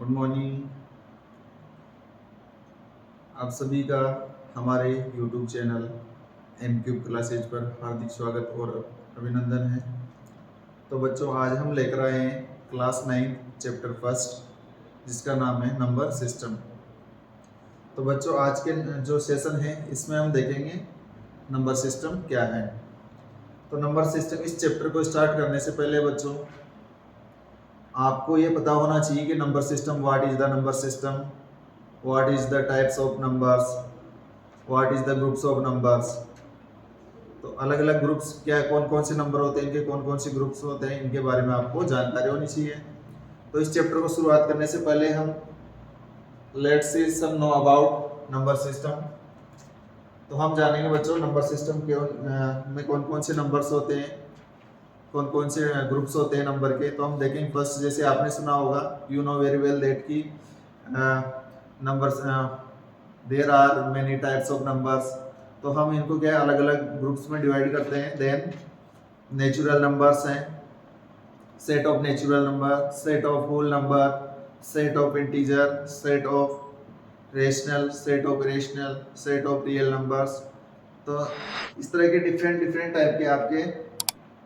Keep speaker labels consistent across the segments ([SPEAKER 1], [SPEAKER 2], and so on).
[SPEAKER 1] Good morning. आप सभी का हमारे YouTube channel M cube classes पर हार्दिक स्वागत और अभिनंदन है। तो बच्चों, आज हम लेकर आए हैं क्लास 9 चैप्टर फर्स्ट, जिसका नाम है नंबर सिस्टम। तो बच्चों, आज के जो सेशन है इसमें हम देखेंगे नंबर सिस्टम क्या है। तो नंबर सिस्टम, इस चैप्टर को स्टार्ट करने से पहले बच्चों आपको ये पता होना चाहिए कि number system, what is the number system, what is the types of numbers, what is the groups of numbers. तो अलग अलग ग्रुप्स क्या है, कौन कौन से नंबर होते हैं, इनके कौन कौन से ग्रुप्स होते हैं, इनके बारे में आपको जानकारी होनी चाहिए। तो इस चैप्टर को शुरुआत करने से पहले हम let's see some know about number system. तो हम जानेंगे बच्चों नंबर सिस्टम के में कौन कौन से नंबर्स होते हैं, कौन कौन से ग्रुप्स होते हैं नंबर के। तो हम देखेंगे फर्स्ट, जैसे आपने सुना होगा, you know very well that की numbers there are many types of numbers. तो हम इनको क्या अलग अलग ग्रुप्स में डिवाइड करते हैं। देन नेचुरल नंबर्स हैं, set of natural number, set of whole number, set of integer, set of rational, set of irrational, set of real numbers. तो इस तरह के डिफरेंट डिफरेंट टाइप के आपके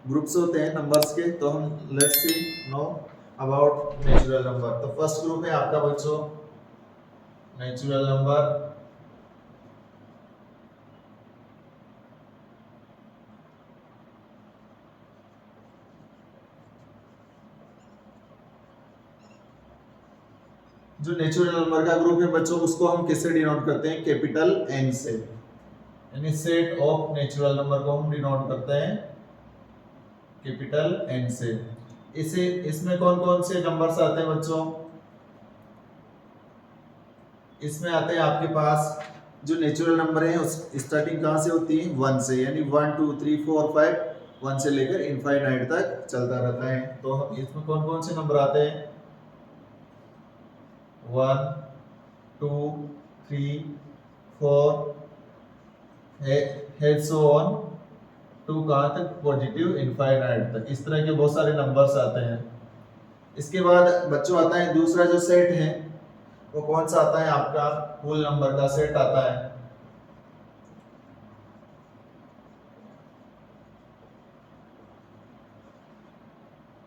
[SPEAKER 1] ग्रुप्स होते हैं नंबर्स के। तो हम let's C know about natural number. तो फर्स्ट ग्रुप है आपका बच्चों नेचुरल नंबर। जो नेचुरल नंबर का ग्रुप है बच्चों, उसको हम किससे डिनोट करते हैं, कैपिटल एन से। यानी सेट ऑफ नेचुरल नंबर को हम डिनोट करते हैं कैपिटल एन से। इसे इसमें कौन कौन से नंबर्स आते हैं बच्चों, इसमें आते हैं आपके पास जो नेचुरल नंबर है उस स्टार्टिंग कहां से होती है, 1 से। यानी 1 2 3 4 5, 1 से लेकर इनफाइनाइट तक चलता रहता है। तो इसमें कौन कौन से नंबर आते हैं, 1 2 3 4 है सो ऑन टू कहां तक, पॉजिटिव इनफाइनाइट तक। इस तरह के बहुत सारे नंबर्स आते हैं। इसके बाद बच्चों आता है दूसरा जो सेट है, वो कौन सा आता है आपका, होल नंबर का सेट आता है।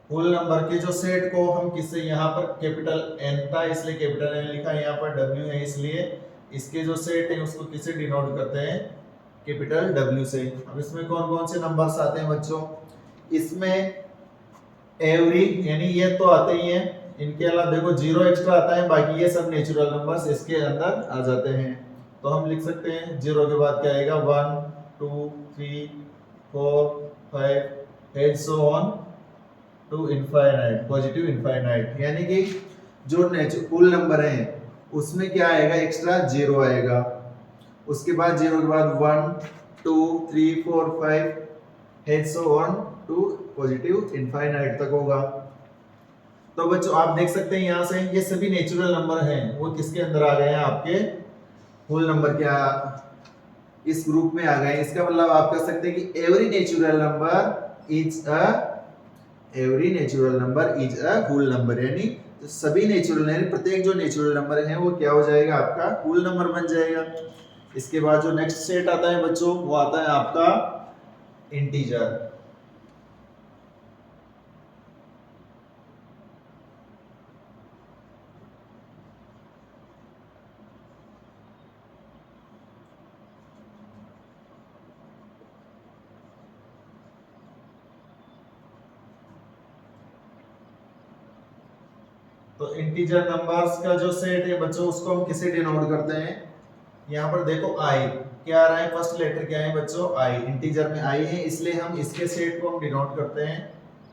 [SPEAKER 1] होल नंबर के जो सेट को हम किससे, यहाँ पर कैपिटल एन था इसलिए कैपिटल एन लिखा, यहाँ पर डब्ल्यू है इसलिए इसके जो सेट है उसको किससे डिनोट करते हैं, कैपिटल डब्ल्यू से। अब इसमें कौन कौन से नंबर्स आते हैं बच्चों, इसमें एवरी, यानी ये तो आते ही हैं, इनके अलावा देखो 0 एक्स्ट्रा आता है, बाकी ये सब नेचुरल नंबर्स इसके अंदर आ जाते हैं। तो हम लिख सकते हैं 0 के बाद क्या आएगा, 1 2 3 4 5 and so on to infinite, positive infinite. यानी कि जो होल नंबर है उसमें क्या आएगा, एक्स्ट्रा 0 आएगा। उसके बाद 0 के बाद 1 2 3 4 5 and so on to positive infinite तक होगा। तो बच्चों आप देख सकते हैं यहाँ से ये सभी नेचुरल नंबर हैं, वो किसके अंदर आ गए हैं, आपके होल नंबर के इस ग्रुप में आ गए हैं। इसका मतलब आप कह सकते हैं कि every natural number is a whole number. यानी तो सभी नेचुरल, यानी प्रत्येक जो नेचुरल नंबर है वो क्या हो जाएगा, आपका होल नंबर बन जाएगा। इसके बाद जो नेक्स्ट सेट आता है बच्चों, वो आता है आपका इंटीजर। तो इंटीजर नंबर्स का जो सेट है बच्चों, उसको हम किसे डिनोट करते हैं, यहाँ पर देखो आई, क्या आ रहा है, फर्स्ट लेटर क्या है बच्चों, आई। इंटीजर में आई है इसलिए हम इसके सेट को हम डिनोट करते हैं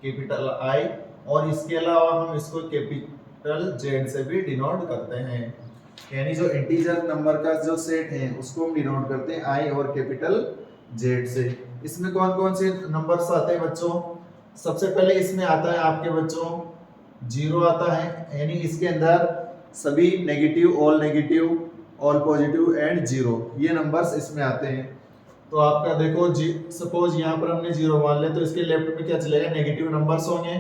[SPEAKER 1] कैपिटल आई, और इसके अलावा हम इसको कैपिटल जेड से भी डिनोट करते हैं। यानी जो इंटीजर नंबर का जो सेट है उसको हम डिनोट करते हैं आई और कैपिटल जेड से। इसमें कौन कौन से नंबर्स आते हैं बच्चों, सबसे पहले इसमें आता है आपके बच्चों 0 आता है, यानी इसके अंदर सभी नेगेटिव, ऑल पॉजिटिव एंड 0, ये नंबर्स इसमें आते हैं। तो आपका देखो सपोज यहाँ पर हमने 0 मान ले, तो इसके लेफ्ट में क्या चलेगा, नेगेटिव नंबर्स होंगे,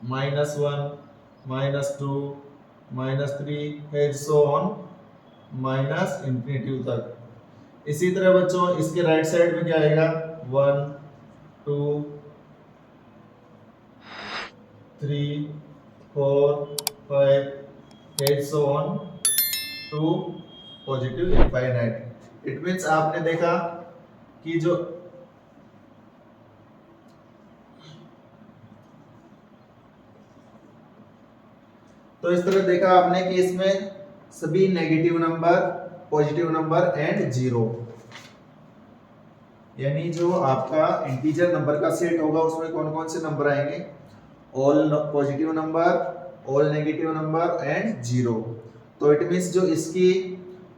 [SPEAKER 1] -1 -2 -3 and so on minus infinity तक। इसी तरह बच्चों इसके राइट साइड में क्या आएगा 1 2 3 4 5 and so on to positive infinite. It means आपने देखा कि जो तो इस तरह देखा आपने कि इसमें सभी negative number, positive number and zero, यानी जो आपका इंटीजर नंबर का सेट होगा उसमें कौन कौन से नंबर आएंगे, all positive number, all negative number and zero. तो इट मींस जो इसकी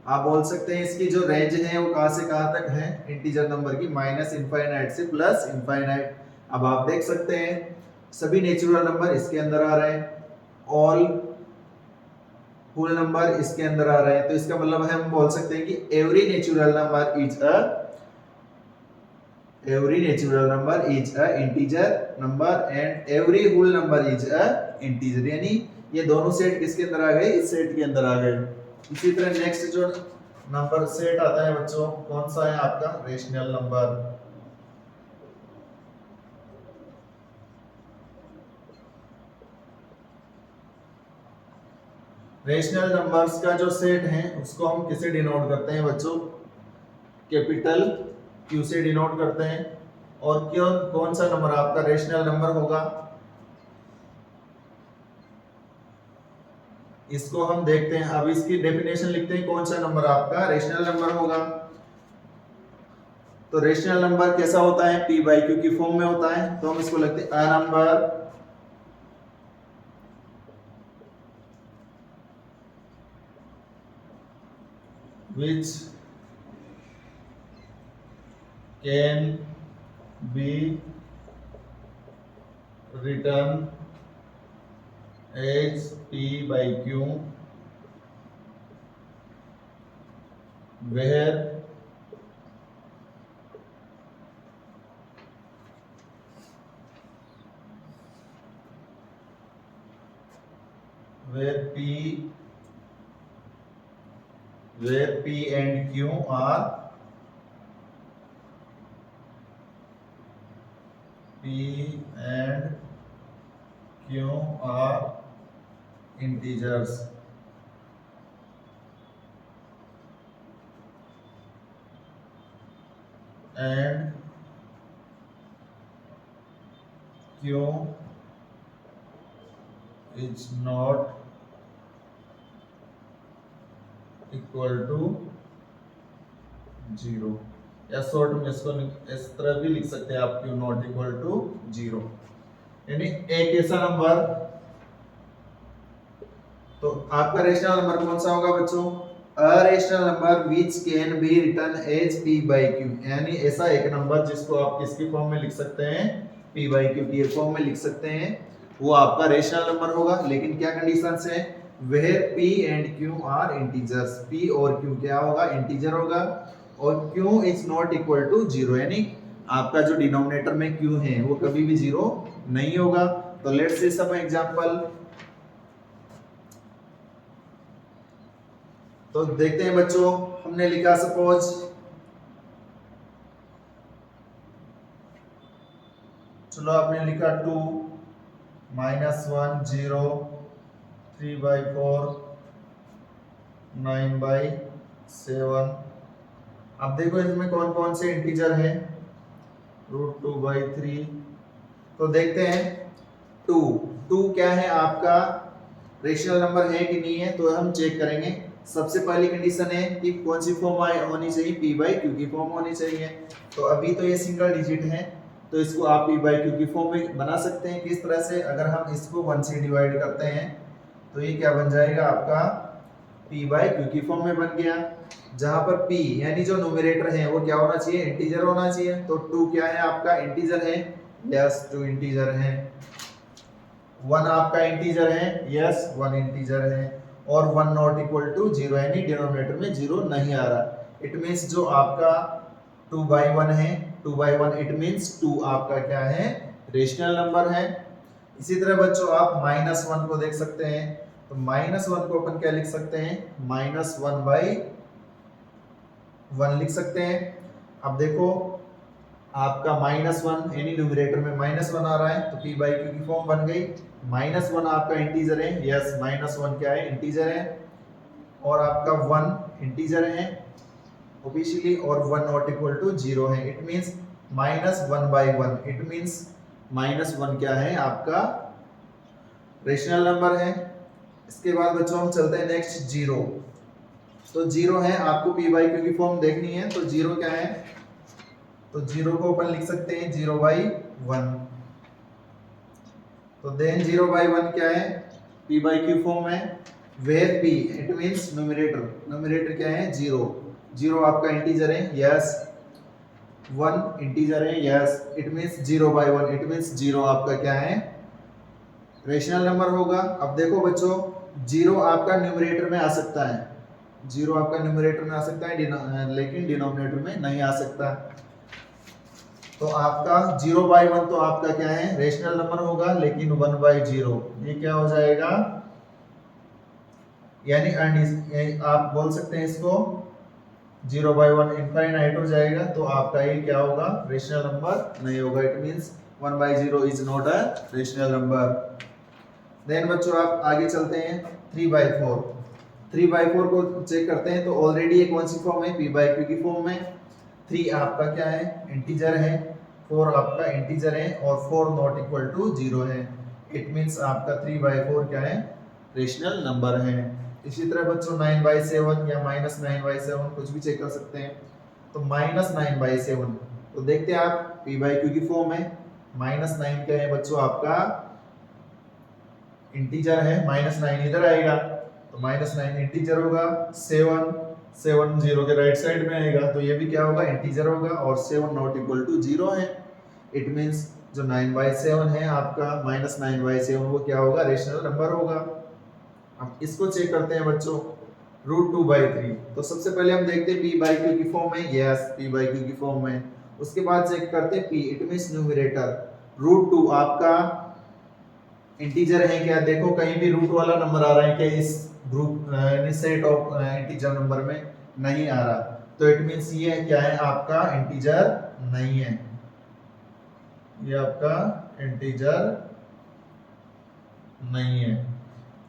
[SPEAKER 1] आप बोल सकते हैं इसकी जो रेंज है वो कहां से कहां तक है इंटीजर नंबर की, माइनस इनफाइनाइट से प्लस इनफाइनाइट। अब आप देख सकते हैं सभी नेचुरल नंबर इसके अंदर आ रहे हैं, ऑल होल नंबर इसके अंदर आ रहे हैं, तो इसका मतलब है हम बोल सकते हैं कि every natural number is a integer number and every whole number is a integer. यानी ये दोनों सेट किसके अंदर आ गए, इस सेट के अंदर आ गए। इसी तरह नेक्स्ट जो नंबर सेट आता है बच्चों कौन सा है आपका, रेशनल नंबर। रेशनल नंबर्स का जो सेट है उसको हम किसे डिनोट करते हैं बच्चों, कैपिटल क्यू से डिनोट करते हैं। और क्यों कौन सा नंबर आपका रेशनल नंबर होगा, इसको हम देखते हैं। अब इसकी डेफिनेशन लिखते हैं, कौन सा नंबर आपका रेशनल नंबर होगा। तो रेशनल नंबर कैसा होता है, p बाई क्यू की फॉर्म में होता है, तो हम इसको लिखते हैं अ number which can be written as p by q where p and q are integers and q is not equal to zero, या शॉर्ट में इसको इस तरह भी लिख सकते हैं आप, q not equal to zero. यानी एक ऐसा नंबर, तो आपका रेशनल नंबर कौन सा होगा बच्चों, a rational number which can be written as p by q, यानी ऐसा एक नंबर जिसको आप किसकी फॉर्म में लिख सकते हैं, p बाय q की फॉर्म में लिख सकते हैं, वो आपका रेशनल नंबर होगा। लेकिन क्या कंडीशंस है, where p and q are integers, p और q क्या होगा, इंटीजर होगा, और q is not equal to zero, यानी आपका जो डिनोमिनेटर में q है वो कभी भी जीरो नहीं होगा। तो लेट्स से सम एग्जांपल, तो देखते हैं बच्चों, हमने लिखा सपोज चलो आपने लिखा 2 -1 0 3/4 9/7। अब देखो इसमें कौन कौन से इंटीजर हैं, √2/3। तो देखते हैं 2 क्या है आपका रेशनल नंबर है कि नहीं है, तो हम चेक करेंगे। सबसे पहली कंडीशन है कि कौन सी फॉर्म होनी चाहिए, p बाई क्यू की फॉर्म होनी चाहिए। तो अभी तो ये सिंगल डिजिट है, तो इसको आप p बाई क्यू की फॉर्म में बना सकते हैं। किस तरह से, अगर हम इसको 1 से डिवाइड करते हैं तो ये क्या बन जाएगा आपका p बाई क्यू की फॉर्म में बन गया, जहां पर p यानी जो न्यूमरेटर है वो क्या होना चाहिए, इंटीजर होना चाहिए। तो 2 क्या है आपका इंटीजर है, यस 2 इंटीजर है। 1 आपका इंटीजर है, यस 1 इंटीजर है। और 1 नॉट इक्वल टू जीरो, यानी डिनोमिनेटर में जीरो नहीं आ रहा। इट मींस जो आपका 2/1 है, 2/1 इट मींस 2 आपका क्या है, रेशनल नंबर है। इसी तरह बच्चों आप -1 को देख सकते हैं, तो -1 को अपन क्या लिख सकते हैं, -1/1 लिख सकते हैं। अब देखो आपका -1 यानी न्यूमरेटर में -1 आ रहा है तो p बाई क्यू की फॉर्म बन गई। -1 आपका इंटीजर है, यस -1 क्या है, इंटीजर है, और आपका 1 इंटीजर है ऑब्वियसली, और 1 नॉट इक्वल टू 0 है। इट मींस -1/1, इट मींस -1 क्या है, आपका रेशनल नंबर है। इसके बाद बच्चों हम चलते हैं नेक्स्ट 0। तो 0 है, आपको p बाई क्यू की फॉर्म देखनी है, तो 0 क्या है, तो 0 को अपन लिख सकते हैं 0/1। तो देन 0/1 क्या है, p बाई क्यू फॉर्म है, where p it means numerator, numerator क्या है 0, 0 आपका इंटीजर है, यस 1 इंटीजर है, yes it means 0/1, it means 0 आपका क्या है, रेशनल नंबर होगा। अब देखो बच्चों 0 आपका न्यूमरेटर में आ सकता है, 0 आपका न्यूमरेटर में आ सकता है, लेकिन डिनोमिनेटर में नहीं आ सकता। तो आपका 0/1 तो आपका क्या है, रेशनल नंबर होगा, लेकिन 1/0 ये क्या हो जाएगा, यानी आप बोल सकते हैं इसको 0/1 इनफाइनाइट हो जाएगा, तो आपका ये क्या होगा, रेशनल नंबर नहीं होगा। It means 1/0 is not a rational number. Then बच्चों आप आगे चलते हैं 3/4। 3/4 को चेक करते हैं, तो ऑलरेडी ये कौन सी फॉर्म है, p बाई क्यू की फॉर्म में। 3 आपका क्या है, इंटीजर है, 4 आपका इंटीजर है, और 4 नॉट इक्वल टू 0 है। इट मींस आपका 3/4 क्या है, रेशनल नंबर है। इसी तरह बच्चों 9/7 या -9/7 कुछ भी चेक कर सकते हैं। तो -9/7 तो देखते हैं आप, p बाई क्यू की फॉर्म है, -9 क्या है बच्चों, आपका इंटीजर है, -9 इधर आएगा, तो -9 इंटीजर होगा। 7 0 के राइट साइड में आएगा, तो ये भी क्या होगा, इंटीजर होगा, और 7 नॉट इक्वल टू 0 है। इट मींस जो 9/7 है आपका, -9/7 वो क्या होगा, रेशनल नंबर होगा। अब इसको चेक करते हैं बच्चों, √2/3। तो सबसे पहले हम देखते हैं p बाई क्यू की फॉर्म में, यस p बाई क्यू की फॉर्म में। उसके बाद चेक करते हैं p, इट मींस न्यूमरेटर। √2 आपका इंटीजर है क्या, देखो कहीं भी रूट वाला नंबर आ रहा है क्या, इस ग्रुप इस सेट ऑफ इंटीजर नंबर में नहीं आ रहा, तो इट मींस ये क्या है, आपका इंटीजर नहीं है, ये आपका इंटीजर नहीं है,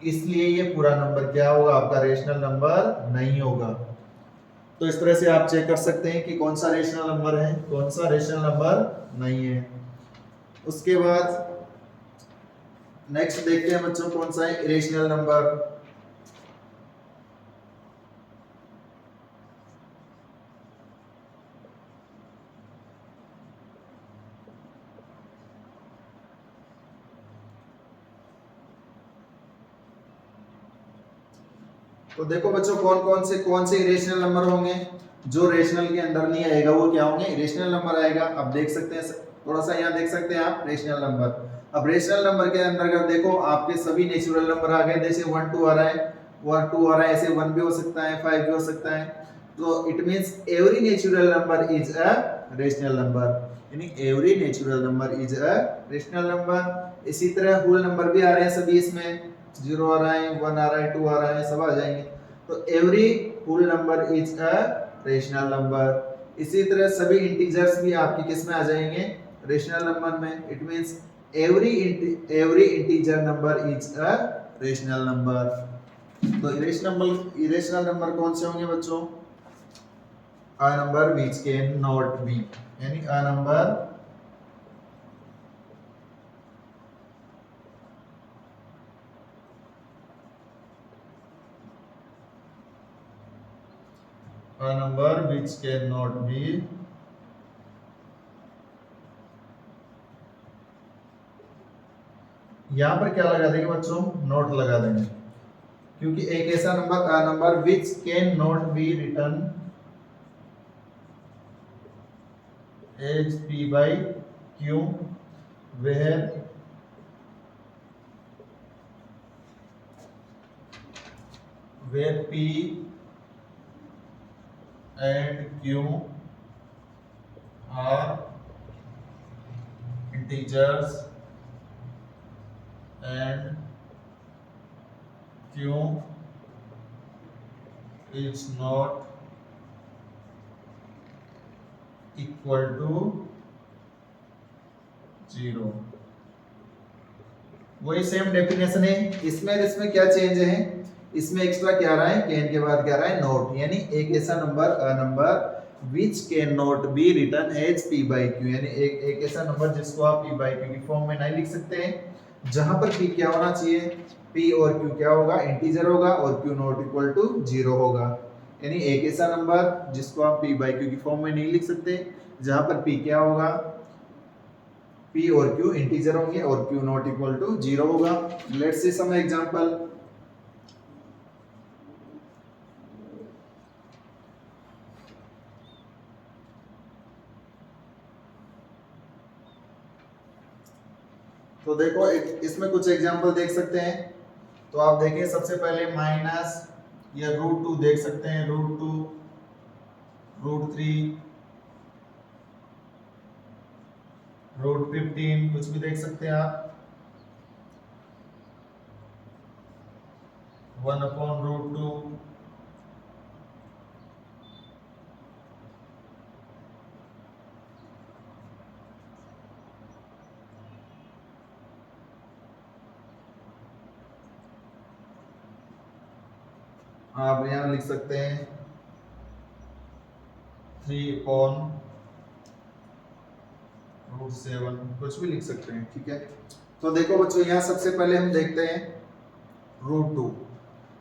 [SPEAKER 1] इसलिए ये पूरा नंबर क्या होगा, आपका रेशनल नंबर नहीं होगा। तो इस तरह से आप चेक कर सकते हैं कि कौन सा रेशनल नंबर है, कौन सा रेशनल नंबर नहीं है। उसके बाद नेक्स्ट देखते हैं बच्चों, कौन सा है इरेशनल नंबर। तो देखो बच्चों कौन से इरेशनल नंबर होंगे, जो रेशनल के अंदर नहीं आएगा वो क्या होंगे, इरेशनल नंबर आएगा। अब देख सकते हैं, थोड़ा सा यहाँ देख सकते हैं आप रेशनल नंबर। अब रेशनल नंबर के अंतर्गत देखो आपके सभी नेचुरल नंबर आ गए, जैसे 1 2 आ रहा है, 1 2 आ रहा है, ऐसे 1 भी हो सकता है, 5 भी हो सकता है। तो it means every natural number is a rational number, यानी every natural number is a rational number. इसी तरह होल नंबर भी आ रहे हैं सभी, इसमें 0 आ रहा है, 1 आ रहा है, 2 आ रहा है, सब आ जाएंगे। तो every whole number is a rational number. इसी तरह सभी इंटीजर्स भी आपके किस में आ जाएंगे, रेशनल नंबर में। It means every integer number is a rational number. तो इरेशनल नंबर कौन से होंगे बच्चों, a number which can not be, यानी a number which cannot be, यहां पर क्या लगा देंगे बच्चों, नोट लगा देंगे, क्योंकि एक ऐसा number a number which can not be written as p by q where p and q are integers and Q is not equal to 0। वही सेम डेफिनेशन है इसमें। इसमें क्या चेंज है, इसमें एक्स्ट्रा क्या रहा है, कैन के बाद क्या रहा है, नोट, यानी एक ऐसा number which can not be written as p by q, यानी एक ऐसा नंबर जिसको आप p by q की फॉर्म में नहीं लिख सकते हैं, जहां पर p क्या होना चाहिए, p और q क्या होगा, इंटीजर होगा, और q नॉट इक्वल टू 0 होगा। यानी एक ऐसा नंबर जिसको आप p by q की फॉर्म में नहीं लिख सकते, जहां पर p क्या होगा, p और q इंटीजर होंगे और q नॉट इक्वल टू 0 होगा। Let's see some example. तो देखो इसमें कुछ एग्जांपल देख सकते हैं। तो आप देखिए सबसे पहले माइनस या √2 देख सकते हैं, √2, √3, √15 कुछ भी देख सकते हैं आप, 1/√2, आप यहाँ लिख सकते हैं 3/√7, कुछ भी लिख सकते हैं, ठीक है। तो देखो बच्चों यहाँ सबसे पहले हम देखते हैं √2।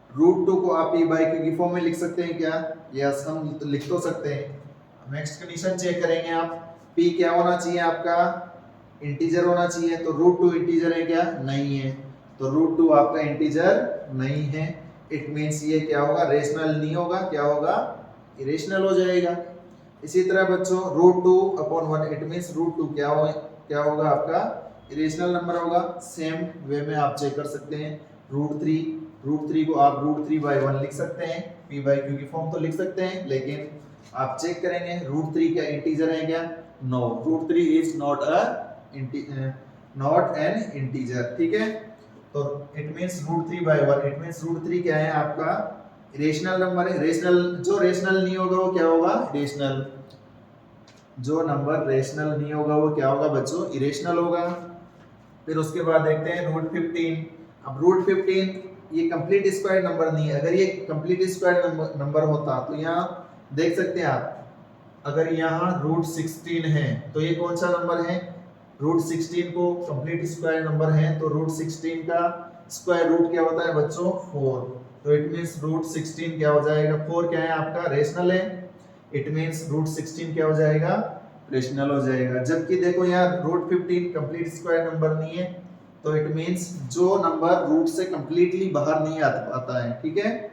[SPEAKER 1] √2 को आप p बाई q की फॉर्म में लिख सकते हैं क्या, यस हम लिख तो सकते हैं। नेक्स्ट कंडीशन चेक करेंगे आप, p क्या होना चाहिए आपका, इंटीजर होना चाहिए, तो √2 इंटीजर है क्या, नहीं है, तो √2 आपका इंटीजर नहीं है। इट मींस ये क्या होगा, रेशनल नहीं होगा, क्या होगा, इरेशनल हो जाएगा। इसी तरह बच्चों √2/1, इट मींस √2 क्या होगा आपका, इरेशनल नंबर होगा। सेम वे में आप चेक कर सकते हैं, √3 को आप √3/1 लिख सकते हैं, p by q की फॉर्म तो लिख सकते हैं, लेकिन आप चेक करेंगे √3 क्या इंटीजर है क्या, no, √3 is not an integer, ठीक है। तो इट मींस √3/1, इट मींस √3 क्या है आपका, रेशनल नंबर है। रेशनल, जो रेशनल नहीं होगा वो क्या होगा, इरेशनल। जो नंबर रेशनल नहीं होगा वो क्या होगा बच्चों, इरेशनल होगा। फिर उसके बाद देखते हैं √15। अब √15 ये कंप्लीट स्क्वायर नंबर नहीं है, अगर ये कंप्लीट स्क्वायर नंबर होता तो यहाँ देख सकते हैं आप, अगर यहाँ √16 है तो ये कौन सा नंबर है, √16 को कंप्लीट स्क्वायर नंबर है, तो √16 का स्क्वायर रूट क्या होता है बच्चों, 4, तो इट मींस √16 क्या हो जाएगा, 4 क्या है आपका, रेशनल है, इट मींस √16 क्या हो जाएगा, रेशनल हो जाएगा। जबकि देखो यहाँ √15 कंप्लीट स्क्वायर नंबर नहीं है, तो इट मींस जो नंबर रूट से कंप्लीटली बाहर नहीं आता है, ठीक है,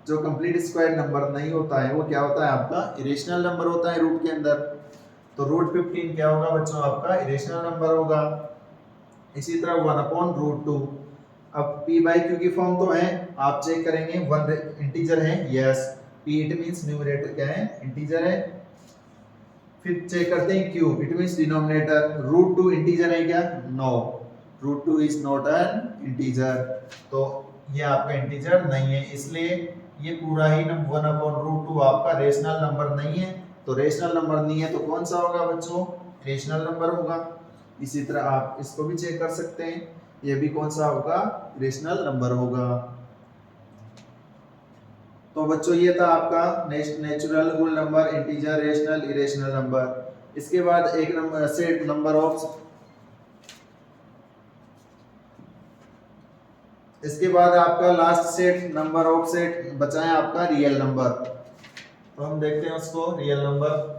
[SPEAKER 1] जो कंप्लीट स्क्वायर नंबर नहीं होता है वो क्या होता है आपका, इरेशनल नंबर होता है रूट के अंदर। तो √15 क्या होगा बच्चों आपका, इरेशनल नंबर होगा। इसी तरह 1/√2। अब p by q की फॉर्म तो है, आप चेक करेंगे 1 इंटीजर है, yes, p it means numerator क्या है, इंटीजर है। फिर चेक करते हैं q, it means denominator, √2 integer है क्या, no, √2 is not an integer, तो ये आपका इंटीजर नहीं है, इसलिए ये पूरा ही 1/√2 आपका रेशनल नंबर नहीं है। तो रेशनल नंबर नहीं है तो कौन सा होगा बच्चों, रेशनल नंबर होगा। इसी तरह आप इसको भी चेक कर सकते हैं, ये भी कौन सा होगा, रेशनल नंबर होगा। तो बच्चों ये था आपका natural, whole number, integer, rational, irrational number. इसके बाद एक नंबर सेट नंबर ऑफ, इसके बाद आपका last set number of set बचा है आपका रियल नंबर। तो हम देखते हैं उसको, रियल नंबर।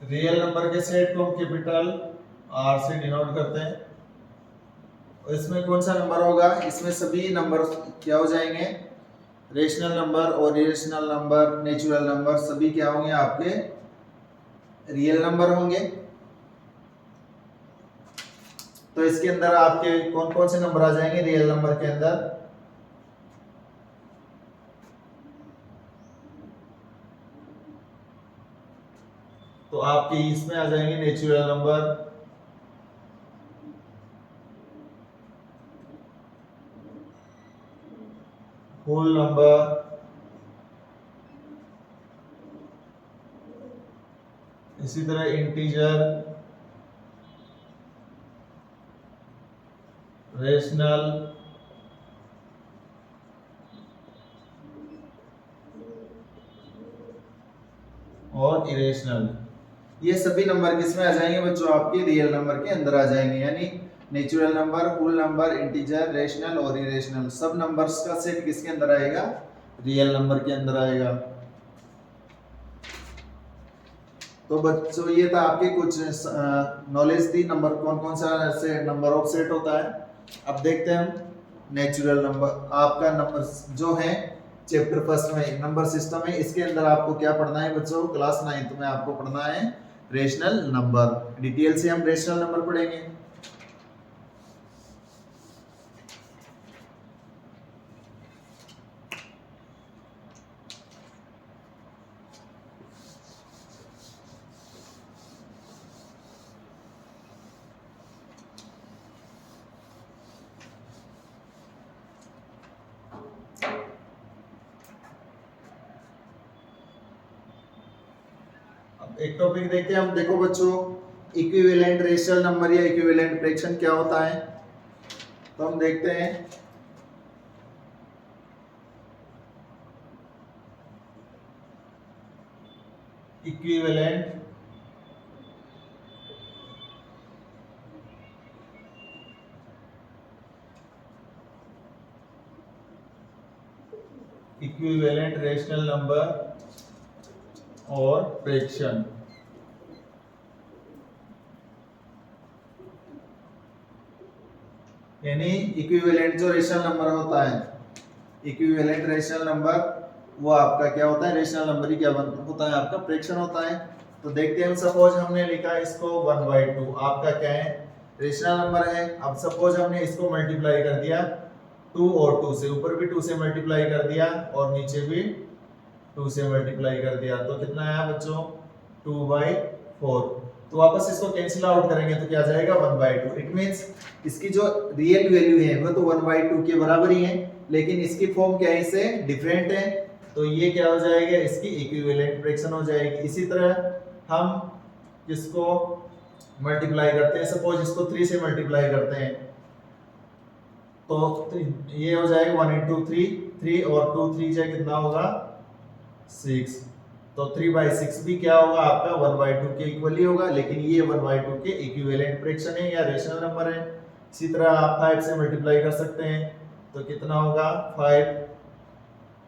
[SPEAKER 1] रियल नंबर के सेट को हम कैपिटल आर से डिनोट करते हैं। और इसमें कौन सा नंबर होगा, इसमें सभी नंबर क्या हो जाएंगे, रेशनल नंबर और इरेशनल नंबर, नेचुरल नंबर, सभी क्या होंगे आपके रियल नंबर होंगे। तो इसके अंदर आपके कौन कौन से नंबर आ जाएंगे रियल नंबर के अंदर, तो आपके इसमें आ जाएंगे नेचुरल नंबर, होल नंबर, इसी तरह इंटीजर, रेशनल, और इरेशनल। ये सभी नंबर किसमें आ जाएंगे बच्चों, आपके रियल नंबर के अंदर आ जाएंगे। यानी natural number, whole number, integer, rational और इरेशनल सब नंबर्स का सेट किसके अंदर आएगा, रियल नंबर के अंदर आएगा। तो बच्चों ये था आपके कुछ नॉलेज थी, नंबर कौन कौन सा से नंबर ऑफ सेट होता है। अब देखते हैं हम नेचुरल नंबर, आपका नंबर जो है चैप्टर फर्स्ट में नंबर सिस्टम है, इसके अंदर आपको क्या पढ़ना है बच्चों, क्लास 9th में आपको पढ़ना है रेशनल नंबर। डिटेल से हम रेशनल नंबर पढ़ेंगे। एक टॉपिक देखते हैं हम, देखो बच्चों इक्विवेलेंट रेशनल नंबर या इक्विवेलेंट फ्रैक्शन क्या होता है। तो हम देखते हैं इक्विवेलेंट इक्विवेलेंट रेशनल नंबर और फ्रैक्शन। यानी इक्विवेलेंट जो रेशनल नंबर होता है, इक्विवेलेंट रेशनल नंबर वो आपका क्या होता है, रेशनल नंबर ही क्या होता है आपका फ्रैक्शन होता है। तो देखते हैं, सपोज हमने लिखा इसको 1/2, आपका क्या है रेशनल नंबर है। अब सपोज हमने इसको मल्टीप्लाई कर दिया 2 और 2 से, ऊपर भी 2 से मल्टीप्लाई कर दिया और नीचे भी 2 से मल्टीप्लाई कर दिया, तो कितना आया बच्चों 2/4। तो वापस इसको कैंसिल आउट करेंगे तो क्या आ जाएगा 1/2। इट मींस इसकी जो रियल वैल्यू है वो तो 1/2 के बराबर ही है, लेकिन इसकी फॉर्म क्या है, इससे डिफरेंट है, तो ये क्या हो जाएगा इसकी इक्विवेलेंट फ्रैक्शन हो जाएगी। इसी तरह हम किसको मल्टीप्लाई करते हैं, सपोज इसको 3 से मल्टीप्लाई करते हैं तो ये हो जाएगा 1 into 3, 3 और 2 3 से कितना होगा 6, तो 3/6 भी क्या होगा आपका 1/2 के इक्वल ही होगा, लेकिन ये 1/2 के इक्विवेलेंट फ्रैक्शन है या रेशनल नंबर है। इसी तरह आप 5 से मल्टीप्लाई कर सकते हैं तो कितना होगा 5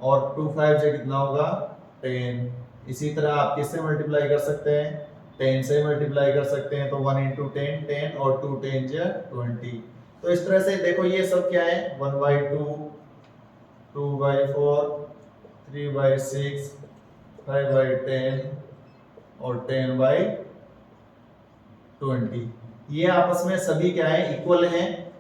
[SPEAKER 1] और 2 5 से कितना होगा 10। इसी तरह आप किससे मल्टीप्लाई कर सकते हैं 10 से मल्टीप्लाई कर सकते हैं, तो 1 into 10 10 और 2 10 जा 20। तो इस तरह से देखो ये सब क्या है 1/2, 2/4, 3/6, 5/10 और 10/20। ये आपस में सभी क्या है इक्वल हैं,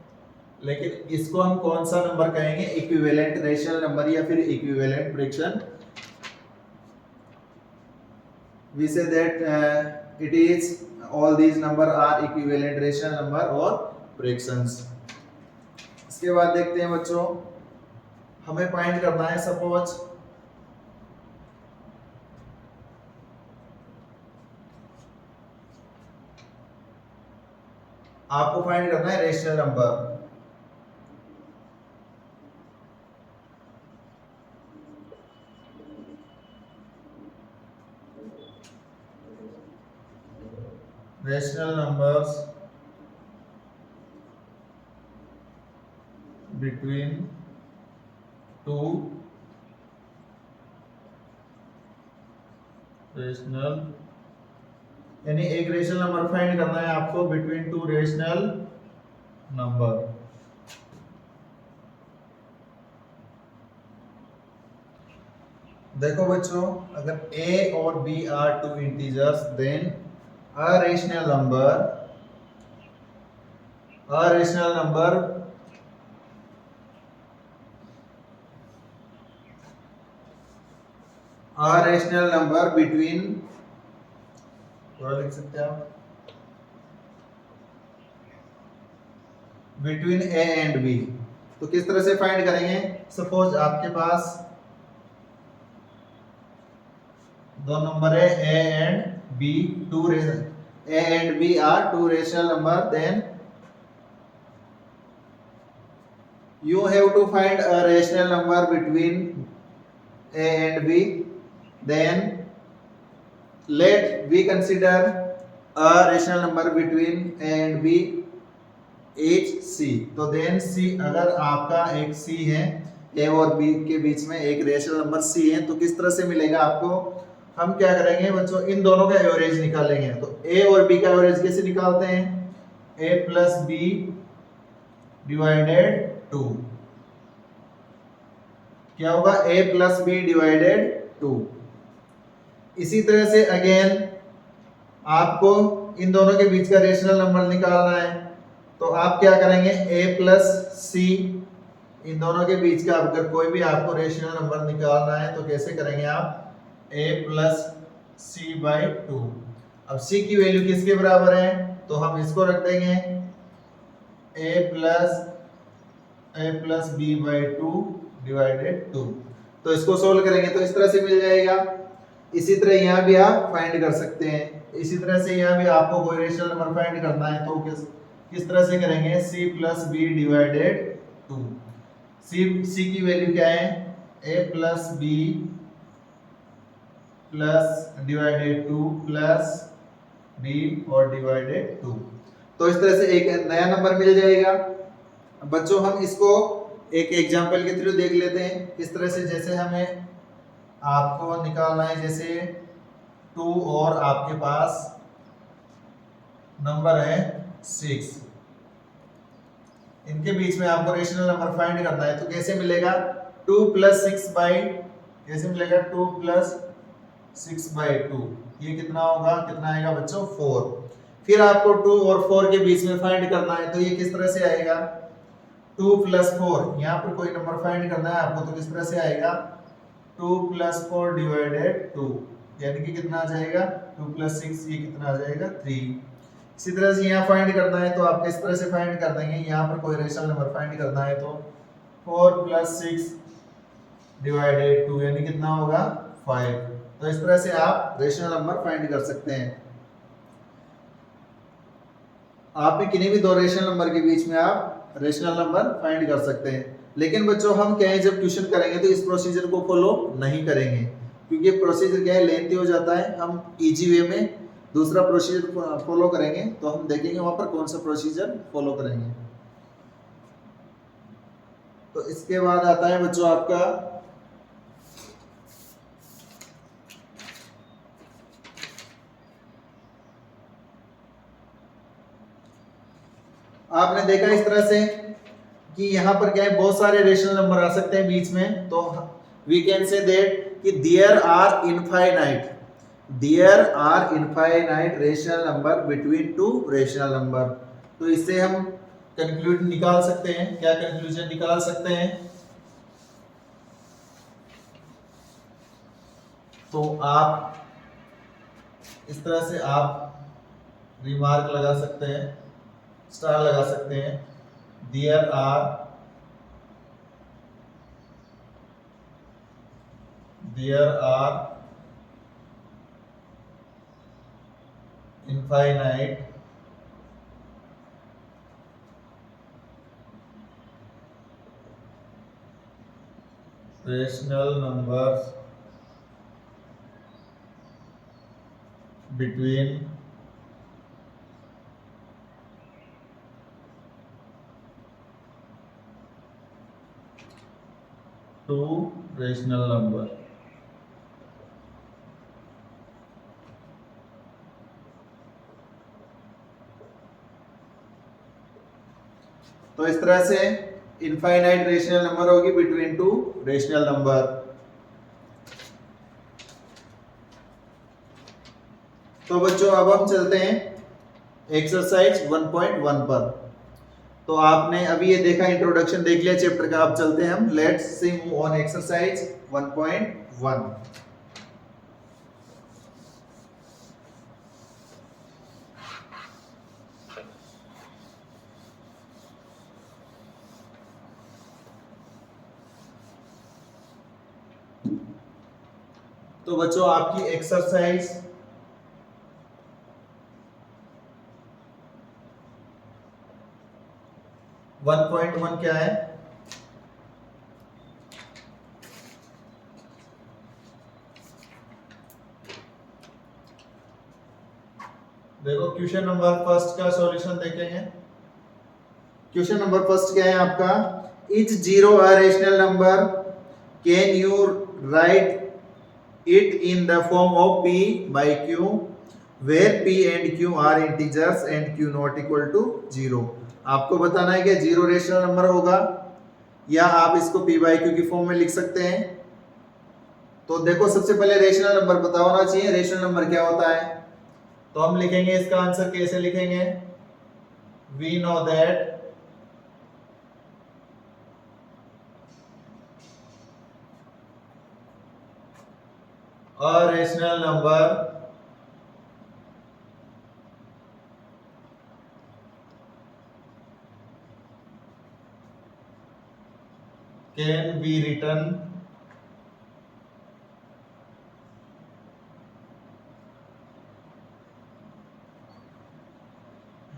[SPEAKER 1] लेकिन इसको हम कौन सा नंबर कहेंगे, इक्विवेलेंट रेशनल नंबर या फिर equivalent fraction. we say that it is all these number are equivalent rational number और fractions। इसके बाद देखते हैं बच्चों, हमें फाइंड करना है, सपोज आपको फाइंड करना है rational number. Rational numbers between two rational यानी एक रेशनल नंबर फाइंड करना है आपको बिटवीन टू रेशनल नंबर। देखो बच्चों, अगर a और b are two integers, then a rational number between, थोड़ा लिख सकते हैं आप, बिटवीन a एंड b। तो किस तरह से फाइंड करेंगे? सपोज आपके पास दो नंबर है a and b, a and b are two rational number, then you have to find a rational number between a and b, then let we consider a rational number between a and b each c। तो then c, अगर आपका एक c है, a और b के बीच में एक rational number c है, तो किस तरह से मिलेगा आपको? हम क्या करेंगे बच्चों, इन दोनों का एवरेज निकालेंगे। तो a और b का एवरेज कैसे निकालते हैं? a plus b divided 2। क्या होगा? a plus b divided 2। इसी तरह से अगेन आपको इन दोनों के बीच का रेशनल नंबर निकालना है, तो आप क्या करेंगे? a प्लस सी, इन दोनों के बीच का अगर कोई भी आपको रेशनल नंबर निकालना है तो कैसे करेंगे आप? a plus c by 2। अब c की वैल्यू किसके बराबर है? तो हम इसको रख देंगे a plus b by 2 divided 2। तो इसको सोल्व करेंगे तो इस तरह से मिल जाएगा। इसी तरह यहाँ भी आप फाइंड कर सकते हैं। इसी तरह से यहाँ भी आपको कोई रेशनल नंबर फाइंड करना है तो किस तरह से करेंगे? c plus b divided 2। c की वैल्यू क्या है? a plus b plus divided 2 plus b और डिवाइडेड 2। तो इस तरह से एक नया नंबर मिल जाएगा। बच्चों हम इसको एक एग्जांपल के थ्रू देख लेते हैं किस तरह से। जैसे हमें आपको निकालना है, जैसे 2 और आपके पास नंबर है 6, इनके बीच में आपको रेशनल नंबर फाइंड करना है, तो कैसे मिलेगा? 2 प्लस 6 बाई, कैसे मिलेगा? 2 प्लस 6 बाई 2, ये कितना होगा? कितना आएगा बच्चों? 4। फिर आपको 2 और 4 के बीच में फाइंड करना है, तो ये किस तरह से आएगा? 2 प्लस 4, यहाँ पर कोई नंबर फाइंड करना है आपको, तो किस तरह से आएगा? 2 प्लस 4 डिवाइडेड 2, यानी कि कितना आ जाएगा? 2 प्लस 6, ये कितना आ जाएगा? 3। इसी तरह से यहाँ फाइंड करना है तो आप किस तरह से फाइंड कर देंगे? यहाँ पर कोई रेशनल नंबर फाइंड करना है तो 4 प्लस 6 डिवाइडेड 2, यानी कितना होगा? 5। तो इस तरह से आप रेशनल नंबर फाइंड कर सकते हैं। आप भी किन्हीं भी दो रेशनल नंबर के बीच में आप रेशनल नंबर फाइंड कर सकते हैं। लेकिन बच्चों हम क्या है, जब ट्यूशन करेंगे तो इस प्रोसीजर को फॉलो नहीं करेंगे, क्योंकि प्रोसीजर क्या है, लेंथी हो जाता है। हम इजी वे में दूसरा प्रोसीजर फॉलो करेंगे, तो हम देखेंगे वहां पर कौन सा प्रोसीजर फॉलो करेंगे। तो इसके बाद आता है बच्चों आपका आपने देखा इस तरह से कि यहाँ पर क्या है, बहुत सारे रेशनल नंबर आ सकते हैं बीच में। तो वी कैन से दैट कि there are infinite rational number between two rational number. तो इससे हम कंक्लूड निकाल सकते हैं। क्या कंक्लूजन निकाल सकते हैं? तो आप इस तरह से आप रिमार्क लगा सकते हैं, स्टार लगा सकते हैं। There are infinite rational numbers between two rational number। तो इस तरह से इनफाइनाइट रेशनल नंबर होगी बिटवीन टू रेशनल नंबर। तो बच्चों अब हम चलते हैं एक्सरसाइज 1.1 पर। तो आपने अभी ये देखा, इंट्रोडक्शन देख लिया चैप्टर का। अब चलते हैं हम, let's C move on exercise 1.1। तो बच्चों आपकी एक्सरसाइज 1.1 क्या है? देखो क्वेश्चन नंबर फर्स्ट का सॉल्यूशन देखेंगे। क्वेश्चन नंबर फर्स्ट क्या है आपका? Is zero a rational number? Can you right it in the form of p by q where p and q are integers and q not equal to 0। आपको बताना है कि zero rational number होगा या आप इसको p by q की form में लिख सकते हैं। तो देखो सबसे पहले रेशनल नंबर पता होना चाहिए, रेशनल नंबर क्या होता है। तो हम लिखेंगे इसका आंसर कैसे लिखेंगे? We know that a rational number can be written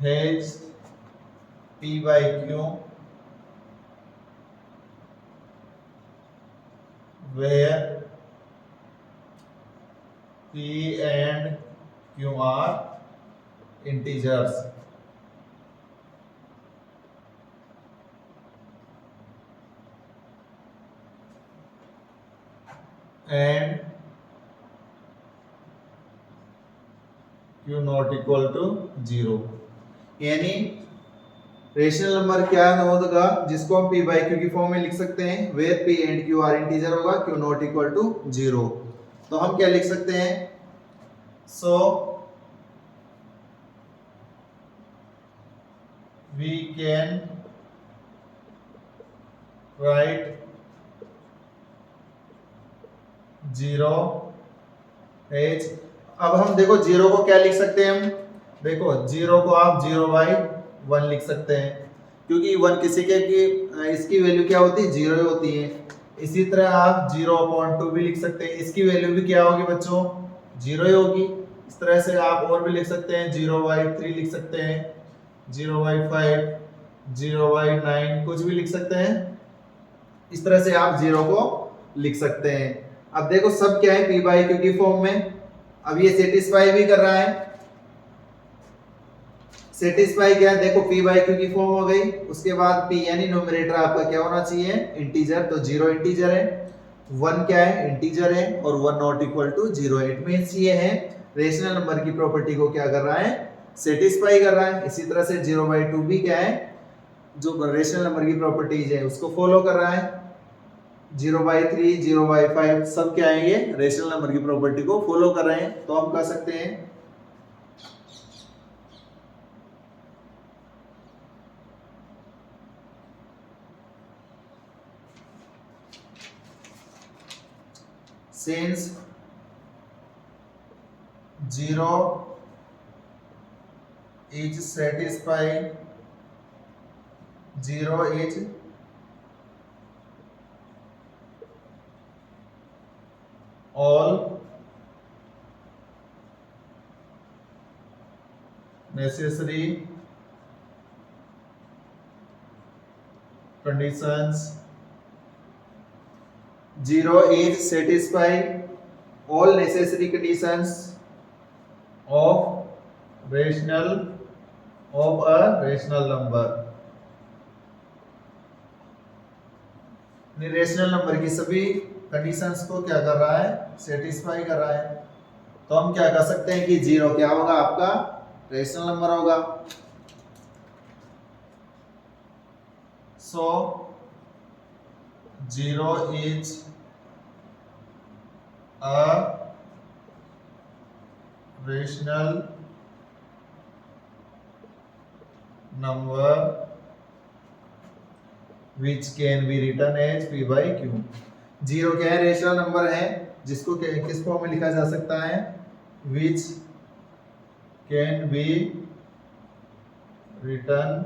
[SPEAKER 1] as p by q where p and q are integers and q not equal to 0। यानी रेशनल नंबर क्या होगा जिसको हम p by q की फॉर्म में लिख सकते हैं, where p and q are integer होगा, q not equal to 0। तो हम क्या लिख सकते हैं? So we can write 0 as, अब हम देखो जीरो को क्या लिख सकते हैं हम? देखो जीरो को आप 0/1 लिख सकते हैं, क्योंकि 1 किसी के की इसकी वैल्यू क्या होती है? 0 होती है। इसी तरह आप 0/2 भी लिख सकते हैं, इसकी वैल्यू भी क्या होगी बच्चों? 0 ही होगी। इस तरह से आप और भी लिख सकते हैं, 0/3 लिख सकते हैं, 0/5, 0/9 कुछ भी लिख सकते हैं। इस तरह से आप 0 को लिख सकते हैं। अब देखो सब क्या है? p by q की फॉर्म में। अब ये सेटिस्फाई भी कर रहा है। सेटिस्फाई क्या है? देखो p by q की फॉर्म हो गई, उसके बाद p यानी न्यूमरेटर आपका क्या होना चाहिए? इंटीजर। तो 0 इंटीजर है, 1 क्या है? इंटीजर है, और 1 नॉट इक्वल टू 0 है। इट मींस ये है रेशनल नंबर की प्रॉपर्टी को क्या कर रहा है? सेटिस्फाई कर रहा है। इसी तरह से 0/2 भी क्या है? जो रेशनल नंबर की प्रॉपर्टीज है उसको फॉलो कर रहा है। 0/3, 0/5 सब क्या है? ये रेशनल नंबर की प्रॉपर्टी को फॉलो कर रहे हैं। तो हम कह सकते हैं since 0 is satisfying, 0 is all necessary conditions, 0 is satisfying all necessary conditions of a rational number। Rational number की सभी कंडीशंस को क्या कर रहा है? सेटिस्फाई कर रहा है। तो हम क्या कर सकते हैं कि 0 क्या होगा? आपका रेशनल नंबर होगा। So 0 is a rational number which can be written as p by q। Zero क्या है? रेशनल नंबर है जिसको किस फॉर्म में लिखा जा सकता है? which can be written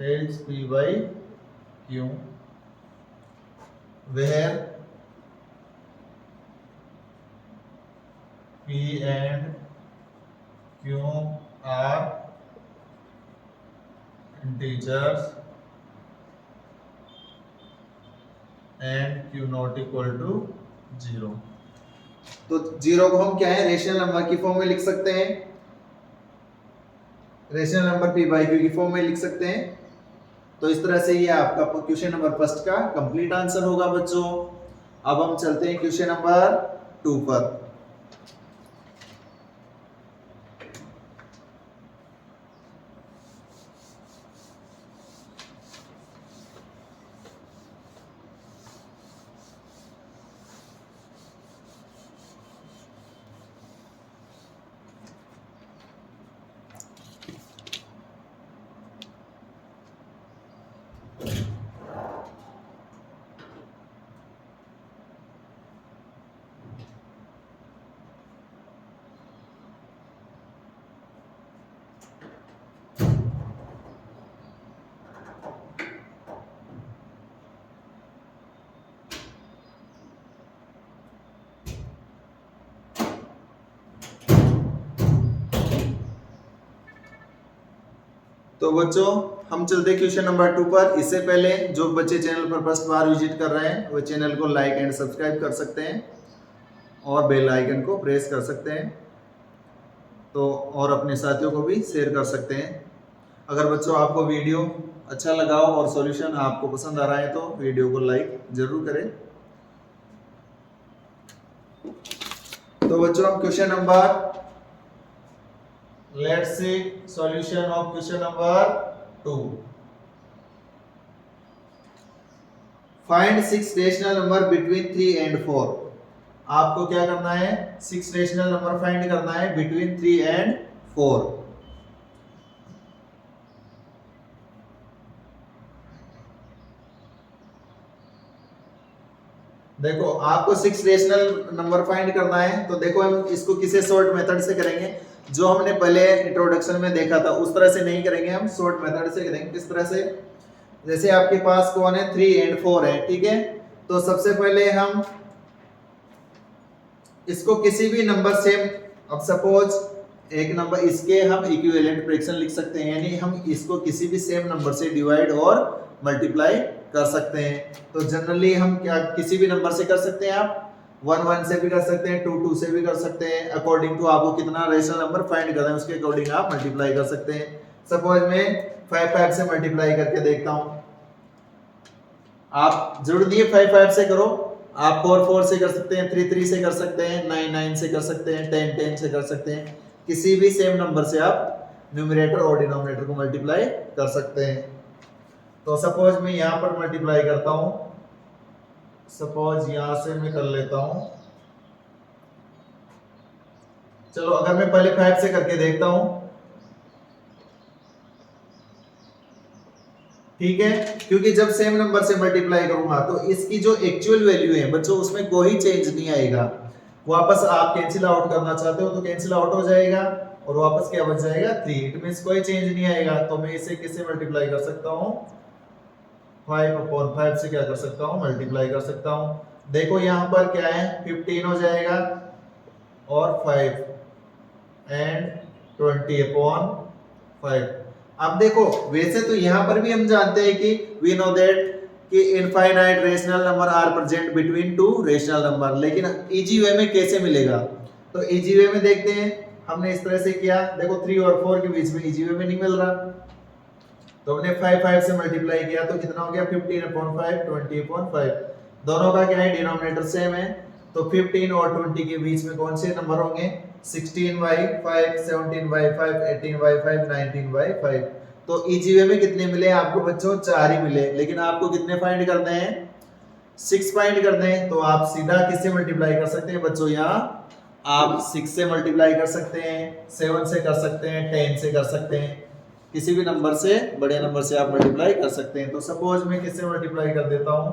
[SPEAKER 1] as p by q where p and q are integers and q not equal to 0। तो जीरो को हम क्या है? रेशनल नंबर की फॉर्म में लिख सकते हैं, rational number p by q की फॉर्म में लिख सकते हैं। तो इस तरह से ये आपका क्वेश्चन नंबर फर्स्ट का कंप्लीट आंसर होगा बच्चों। अब हम चलते हैं क्वेश्चन नंबर 2 पर। तो बच्चों हम चलते हैं क्वेश्चन नंबर 2 पर। इससे पहले जो बच्चे चैनल पर फर्स्ट बार विजिट कर रहे हैं वो चैनल को लाइक एंड सब्सक्राइब कर सकते हैं और बेल आइकन को प्रेस कर सकते हैं, तो और अपने साथियों को भी शेयर कर सकते हैं। अगर बच्चों आपको वीडियो अच्छा लगा हो और सॉल्यूशन आपको पसंद आ रहा है तो वीडियो को लाइक जरूर करें। तो बच्चों हम question number let's see solution of question number 2। find 6 rational number between 3 and 4। आपको क्या करना है? 6 रेशनल नंबर फाइंड करना है बिटवीन 3 एंड 4। देखो आपको 6 रेशनल नंबर फाइंड करना है, तो देखो हम इसको किसी शॉर्ट मेथड से करेंगे। जो हमने पहले इंट्रोडक्शन में देखा था उस तरह से नहीं करेंगे, हम शॉर्ट मेथड से करेंगे। किस तरह से? जैसे आपके पास कौन है? 3 एंड 4 है, ठीक है। तो सबसे पहले हम इसको किसी भी नंबर से, अब सपोज एक नंबर, इसके हम इक्विवेलेंट फ्रैक्शन लिख सकते हैं, यानी हम इसको किसी भी सेम नंबर से डिवाइड और मल्टीप्लाई कर सकते हैं। तो जनरली हम क्या किसी भी नंबर से कर सकते हैं, आप 1 1 से भी कर सकते हैं, 2 2 से भी कर सकते हैं। अकॉर्डिंग टू आपको कितना रेशनल नंबर फाइंड करना है उसके अकॉर्डिंग आप मल्टीप्लाई कर सकते हैं। सपोज मैं 5 5 से मल्टीप्लाई करके देखता हूं। आप जरूर दिए 5 5 से करो, आप 4 4 से कर सकते हैं, 3 3 से कर सकते हैं, 9 9 से कर सकते हैं, 10 10 से कर सकते हैं। किसी भी सेम नंबर से आप न्यूमरेटर और डिनोमिनेटर को मल्टीप्लाई कर सकते हैं। तो सपोज मैं यहां पर मल्टीप्लाई करता हूं, सपोज यहां से मैं कर लेता हूं। चलो अगर मैं पहले 5 से करके देखता हूं, ठीक है, क्योंकि जब सेम नंबर से मल्टीप्लाई करूंगा तो इसकी जो एक्चुअल वैल्यू है बच्चों उसमें कोई चेंज नहीं आएगा। वापस आप कैंसिल आउट करना चाहते हो तो कैंसिल आउट हो जाएगा और वापस क्या बच जाएगा? 3। इट मींस कोई चेंज नहीं आएगा। तो मैं इसे किससे मल्टीप्लाई कर सकता हूं? 5/5 से क्या कर सकता हूं? मल्टीप्लाई कर सकता हूं। देखो यहां पर क्या है? 15 हो जाएगा और 5 एंड 20/5। अब देखो वैसे तो यहां पर भी हम जानते हैं कि वी नो दैट कि infinite rational number are present between two rational number, लेकिन इजी वे में कैसे मिलेगा? तो इजी वे में देखते हैं। हमने इस तरह से किया, देखो 3 और 4 के बीच में इजी वे में नहीं मिल रहा, तो हमने 5 5 से मल्टीप्लाई किया तो कितना हो गया? 15/5 20/5। दोनों का क्या है? डिनोमिनेटर सेम है, तो 15 और 20 के बीच में कौन से नंबर होंगे? 16/5 17/5 18/5 19/5। तो इजी वे में कितने मिले आपको बच्चों? 4 ही मिले, लेकिन आपको कितने फाइंड करने हैं? 6 फाइंड करने हैं। तो आप सीधा किससे मल्टीप्लाई कर सकते हैं बच्चों? यहाँ आप 6 से मल्टीप्लाई कर सकते हैं, 7 से कर सकते हैं, 10 से कर सकते हैं, किसी भी नंबर से, बड़े नंबर से आप मल्टीप्लाई कर सकते हैं। तो सपोज मैं किससे मल्टीप्लाई कर देता हूं?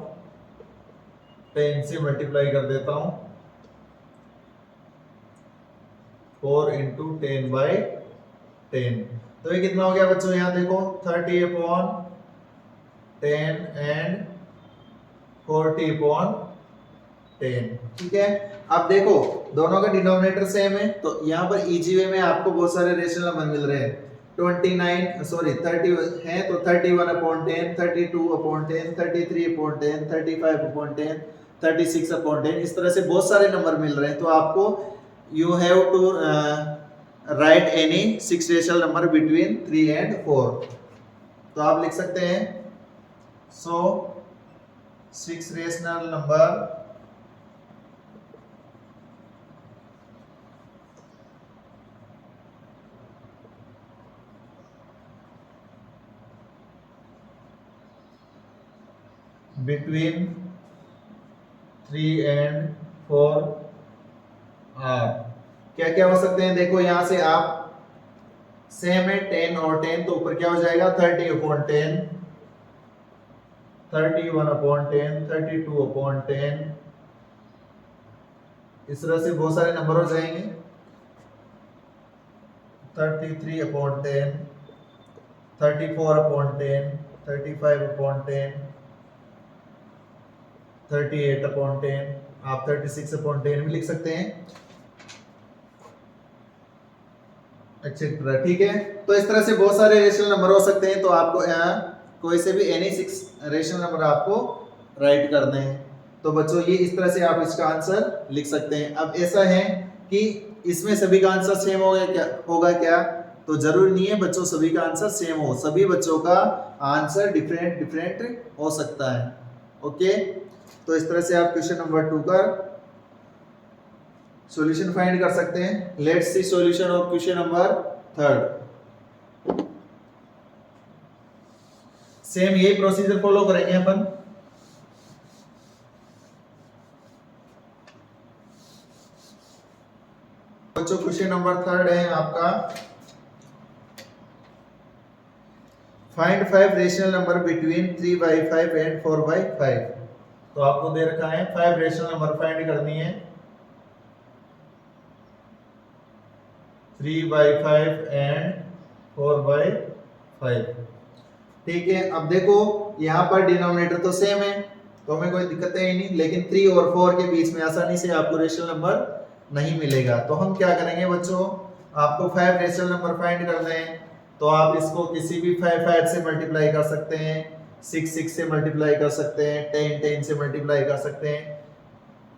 [SPEAKER 1] 10 से मल्टीप्लाई कर देता हूं। 4 इंटू 10/10, तो ये कितना हो गया बच्चों? यहाँ देखो 30/10 एंड 40/10। ठीक है, अब देखो दोनों का डिनोमिनेटर सेम है, तो यहाँ पर इजी वे में आपको बहुत सारे रेशनल नंबर मिल रहे हैं। 30 है तो 31/10, 32/10, 33/10, 35/10, 36/10, इस तरह से बहुत सारे नंबर मिल रहे हैं। तो आपको you have to write any 6 rational number between 3 and 4। तो आप लिख सकते हैं 6 rational number between 3 and 4 are क्या क्या हो सकते हैं? देखो यहां से आप सेम है 10 और 10, तो ऊपर क्या हो जाएगा? 30/10, 31/10, 32/10, इस तरह से बहुत सारे नंबर हो जाएंगे। 33/10, 34/10, 35/10, 38/10, आप 36/10 भी लिख सकते हैं, एक्सेट्रा। ठीक है, तो इस तरह से बहुत सारे रेशनल नंबर हो सकते हैं। तो आपको यहाँ कोई से भी एनी 6 रेशनल नंबर आपको राइट करने हैं। तो बच्चों ये इस तरह से आप इसका आंसर लिख सकते हैं। अब ऐसा है कि इसमें सभी का आंसर सेम होगा क्या? तो जरूरी नहीं है बच्चों सभी का आंसर सेम हो, सभी बच्चों का आंसर डिफरेंट डिफरेंट हो सकता है। ओके, तो इस तरह से आप क्वेश्चन नंबर 2 का सॉल्यूशन फाइंड कर सकते हैं। Let's see solution of question number 3। Same यही प्रोसीजर फॉलो करेंगे अपन। बच्चों क्वेश्चन नंबर 3 है आपका, find 5 rational number between 3/5 and 4/5। तो आपको दे रखा है 5 रेशनल नंबर फाइंड करनी है 3/5 एंड 4/5। ठीक है, अब देखो यहाँ पर डिनोमिनेटर तो सेम है, तो हमें कोई दिक्कत है ही नहीं, लेकिन 3 और 4 के बीच में आसानी से आपको रेशनल नंबर नहीं मिलेगा। तो हम क्या करेंगे बच्चों? आपको 5 रेशनल नंबर फाइंड करने हैं, तो आप इसको किसी भी 5 से मल्टीप्लाई कर सकते हैं, 6 से मल्टीप्लाई कर सकते हैं, 10 से मल्टीप्लाई कर सकते हैं।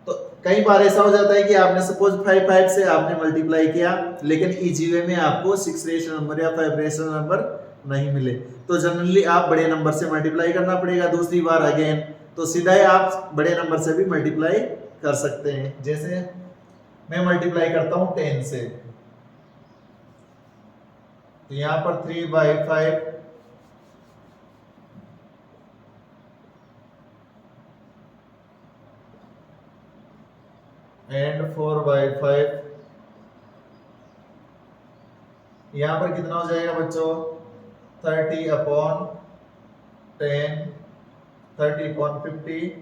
[SPEAKER 1] तो कई बार ऐसा हो जाता है कि आपने सपोज 5 से आपने मल्टीप्लाई किया, लेकिन इजी वे में आपको 6 रेशनल नंबर या 5 रेशनल नंबर नहीं मिले, तो जनरली आप बड़े नंबर से मल्टीप्लाई करना पड़ेगा दूसरी बार अगेन। तो सीधा ही आप बड़े नंबर से भी मल्टीप्लाई कर सकते हैं। जैसे मैं मल्टीप्लाई करता हूं 10 से, तो यहां पर 3/5 एंड 4/5, यहां पर कितना हो जाएगा बच्चों? 30/10, 30/50,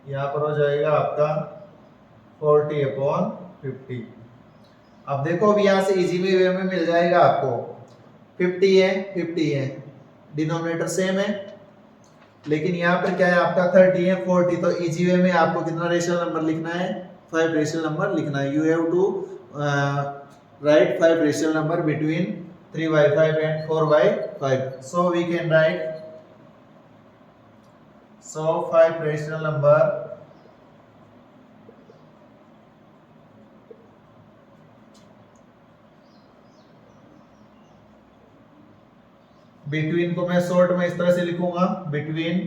[SPEAKER 1] यहां पर हो जाएगा आपका 40/50। अब देखो अब यहां से इजी वे में मिल जाएगा आपको 50 है, 50 है, डिनोमिनेटर सेम है, लेकिन यहाँ पर क्या है आपका 30 है, 40, तो इजी वे में आपको कितना रेशनल नंबर लिखना है? 5 रेशनल नंबर लिखना है। You have to write 5 rational number between 3/5 and 4/5। So we can write 5 rational number between को मैं शॉर्ट में इस तरह से लिखूंगा, बिटवीन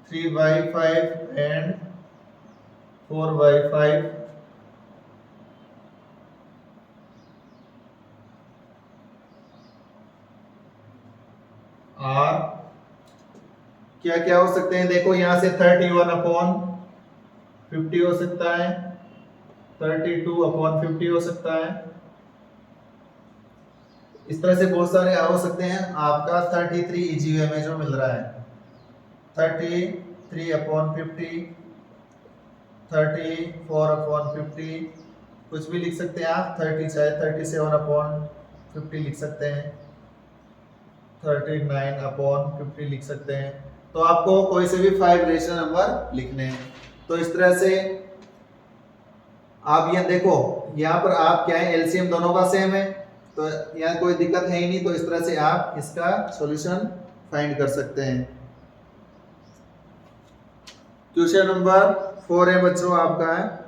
[SPEAKER 1] 3/5 एंड 4/5। आर क्या क्या हो सकते हैं, देखो यहां से 31/50 हो सकता है, 32/50 हो सकता है, इस तरह से बहुत सारे हो सकते हैं। आपका 33 इजी वे में जो मिल रहा है 33/50, 34/50, कुछ भी लिख सकते हैं आप। 30 चाहे 37/50 लिख सकते हैं, 39/50 लिख सकते हैं। तो आपको कोई से भी 5 रेशनल नंबर लिखने हैं। तो इस तरह से आप यहाँ देखो, यहाँ पर आप क्या है, एलसीएम दोनों का सेम है, तो यहाँ कोई दिक्कत है ही नहीं। तो इस तरह से आप इसका सॉल्यूशन फाइंड कर सकते हैं। क्वेश्चन नंबर 4 है बच्चों आपका है,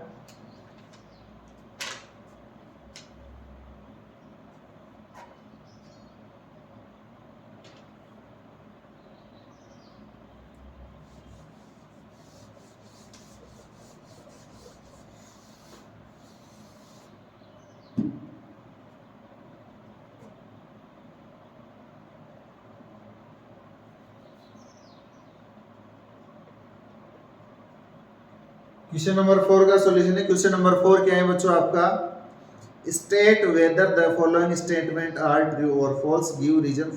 [SPEAKER 1] क्वेश्चन नंबर 4 का सॉल्यूशन है। क्वेश्चन नंबर 4 क्या है बच्चों आपका, state whether the following statement are true और false, give reason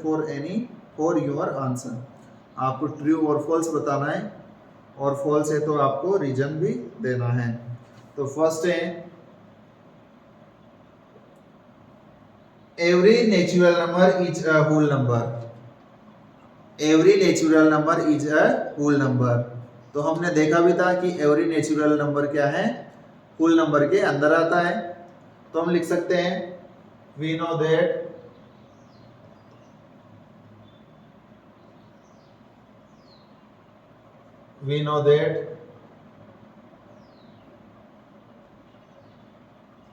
[SPEAKER 1] for your answer. आपको ट्रू और फॉल्स बताना है, और फॉल्स है तो आपको रीजन भी देना है। तो फर्स्ट है, every natural number is a whole number, every natural number is a whole number. तो हमने देखा भी था कि एवरी नेचुरल नंबर क्या है, होल नंबर के अंदर आता है। तो हम लिख सकते हैं we know that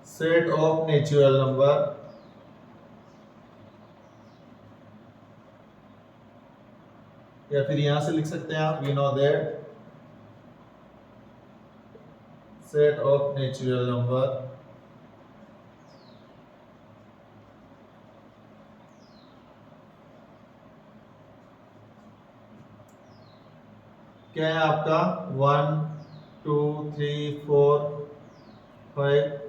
[SPEAKER 1] set of natural number या फिर यहां से लिख सकते हैं आप we know that set of natural number क्या है आपका 1 2 3 4 5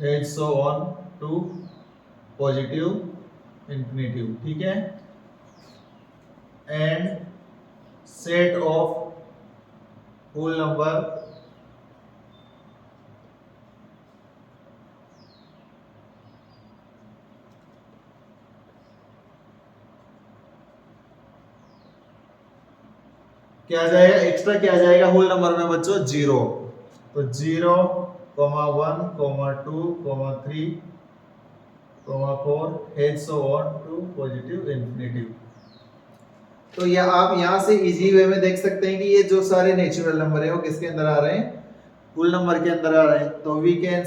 [SPEAKER 1] and so on to positive infinitive, ठीक है। And set of whole number क्या आ जाएगा, एक्स्ट्रा क्या आ जाएगा होल नंबर में बच्चों, 0। तो 0, 1, 2, 3, 4 and so on to positive infinitive. तो या आप यहां से इजी वे में देख सकते हैं कि ये जो सारे नेचुरल नंबर है वो किसके अंदर आ रहे हैं, होल नंबर के अंदर आ रहे हैं। तो we can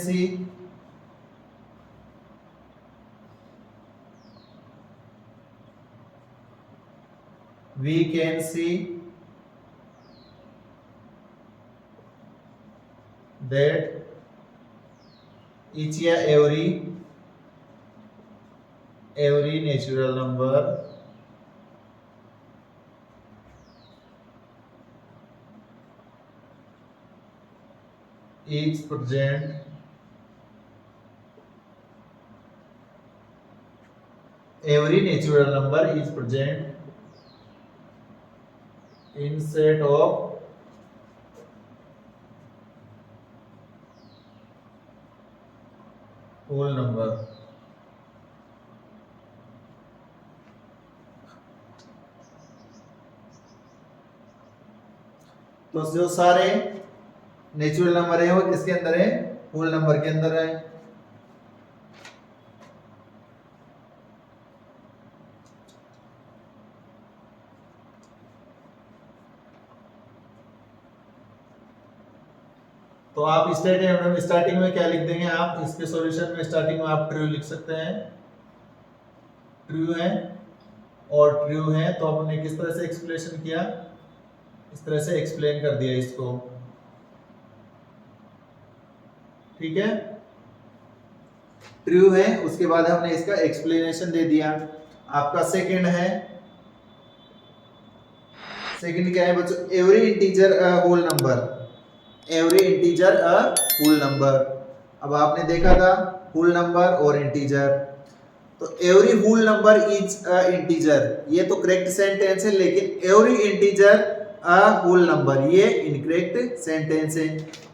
[SPEAKER 1] see that each या every natural number is present in set of whole number। तो जो सारे नेचुरल नंबर है वो किसके अंदर है, होल नंबर के अंदर है। तो आप स्टार्टिंग में क्या लिख देंगे, आप इसके सॉल्यूशन में स्टार्टिंग में आप ट्रू लिख सकते हैं, ट्रू है और ट्रू है। तो हमने किस तरह से एक्सप्लेनेशन किया, इस तरह से एक्सप्लेन कर दिया इसको, ठीक है। ट्रू है, उसके बाद हमने इसका एक्सप्लेनेशन दे दिया। आपका सेकंड है, सेकंड क्या है बच्चों, every integer a whole number, every integer a whole number. अब आपने देखा था होल नंबर और इंटीजर, तो every whole number is a integer, ये तो करेक्ट सेंटेंस है, लेकिन every integer a whole number ये इनकरेक्ट सेंटेंस है,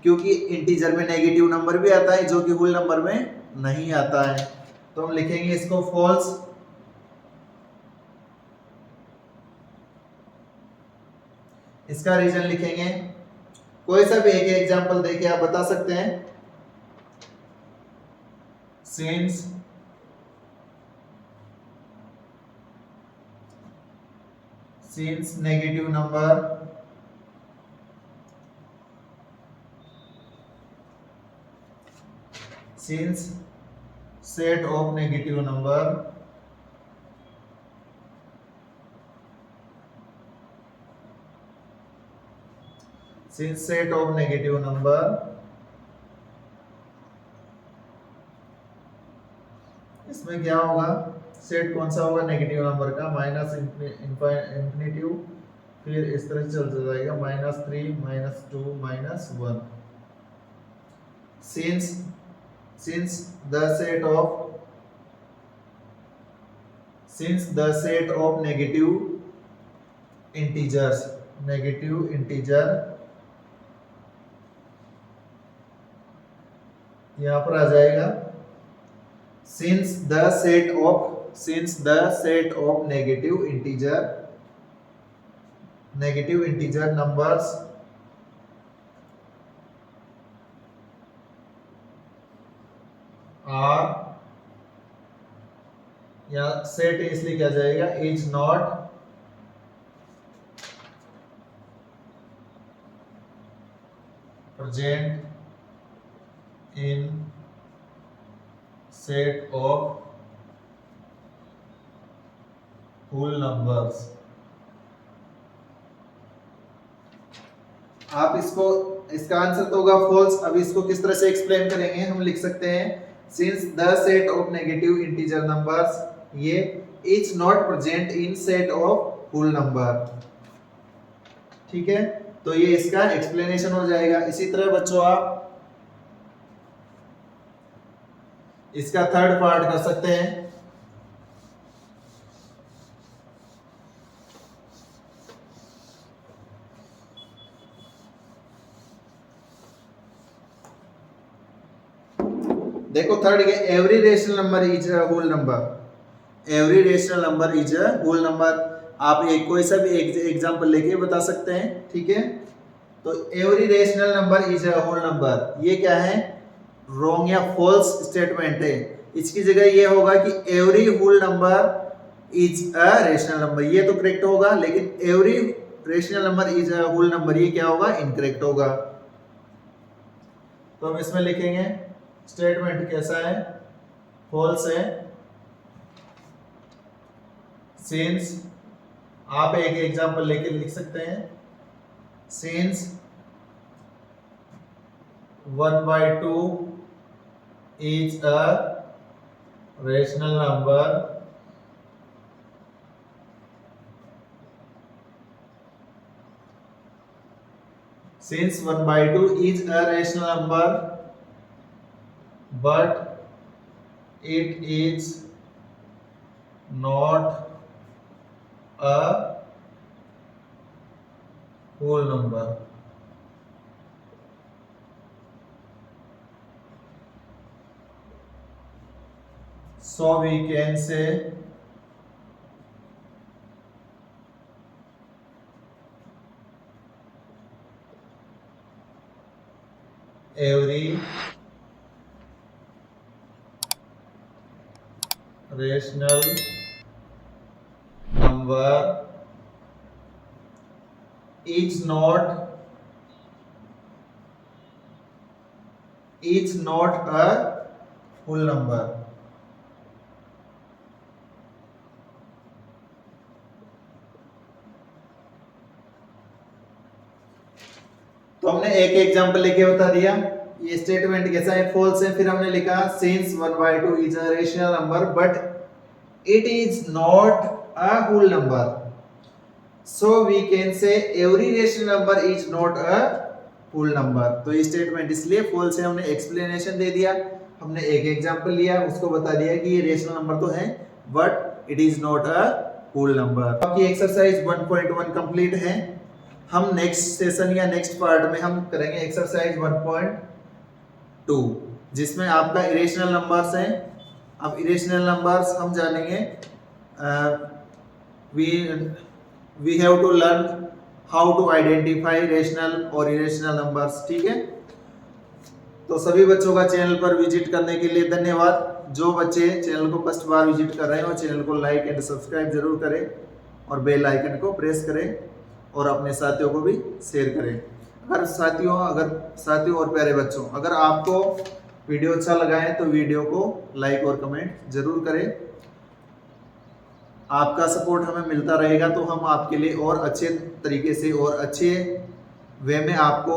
[SPEAKER 1] क्योंकि इंटीजर में नेगेटिव नंबर भी आता है जो कि होल नंबर में नहीं आता है। तो हम लिखेंगे इसको फॉल्स। इसका रीजन लिखेंगे, कोई सा भी एक एग्जांपल देके आप बता सकते हैं। Since negative number since set of negative number since set of negative number इसमें क्या होगा, सेट कौन सा होगा नेगेटिव नंबर का, माइनस इंफिनिटिव, फिर इस तरह से चलता जाएगा -3 -2 -1। since the set of negative integer यहां पर आ जाएगा, since the set of negative integer numbers are, या सेट इसलिए क्या जाएगा, is not present in set of whole numbers। आप इसको, इसका आंसर तो होगा फॉल्स। अब इसको किस तरह से एक्सप्लेन करेंगे, हम लिख सकते हैं since the set of negative integer numbers ये is not present in set of whole number. ठीक है, तो ये इसका एक्सप्लेनेशन हो जाएगा। इसी तरह बच्चों आप इसका थर्ड पार्ट कर सकते हैं। देखो थर्ड के every rational number is a whole number, every rational number is a whole number. आप एक कोई सा भी एग्जांपल लेके बता सकते हैं। ठीक है, तो every rational number is a whole number ये क्या है, रॉन्ग या फॉल्स स्टेटमेंट है। इसकी जगह ये होगा कि every whole number is a rational number, ये तो करेक्ट होगा, लेकिन every rational number is a whole number ये क्या होगा, इनकरेक्ट होगा। तो हम इसमें लिखेंगे स्टेटमेंट कैसा है, फॉल्स है। सिंस, आप एक एग्जांपल लेके लिख सकते हैं, since 1/2 is a rational number since 1/2 is a rational number but it is not a whole number। So we can say every rational number is not a whole number। तो हमने एक example लेके बता दिया ये स्टेटमेंट कैसा है, false है। फिर हमने लिखा since 1/2 is a rational number but it is not a whole number. So we can say every rational number is not a whole number. तो ये स्टेटमेंट इसलिए फॉल्स है, हमने एक्सप्लेनेशन दे दिया, हमने एक एग्जांपल लिया, उसको बता दिया कि ये रेशनल नंबर तो है but it is not a whole number. आपकी एक्सरसाइज 1.1 कंप्लीट है। हम नेक्स्ट सेशन या नेक्स्ट पार्ट में हम करेंगे एक्सरसाइज 1.2 जिसमें आपका इरेशनल नंबर्स हैं। अब इरेशनल नंबर्स हम जानेंगे, we have to learn how to identify rational और इरेशनल नंबर्स। ठीक है, तो सभी बच्चों का चैनल पर विजिट करने के लिए धन्यवाद। जो बच्चे चैनल को फर्स्ट बार विजिट कर रहे हैं वो चैनल को लाइक एंड सब्सक्राइब जरूर करें और बेल आइकन को प्रेस करें और अपने साथियों को भी शेयर करें। अगर साथियों और प्यारे बच्चों, अगर आपको वीडियो अच्छा लगा है तो वीडियो को लाइक और कमेंट जरूर करें। आपका सपोर्ट हमें मिलता रहेगा तो हम आपके लिए और अच्छे तरीके से और अच्छे वे में आपको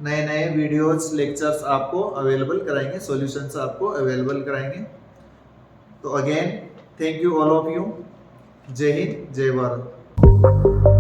[SPEAKER 1] नए नए वीडियोस लेक्चर्स आपको अवेलेबल कराएंगे, सॉल्यूशंस आपको अवेलेबल कराएंगे। तो again thank you all of you. जय हिंद, जय भारत।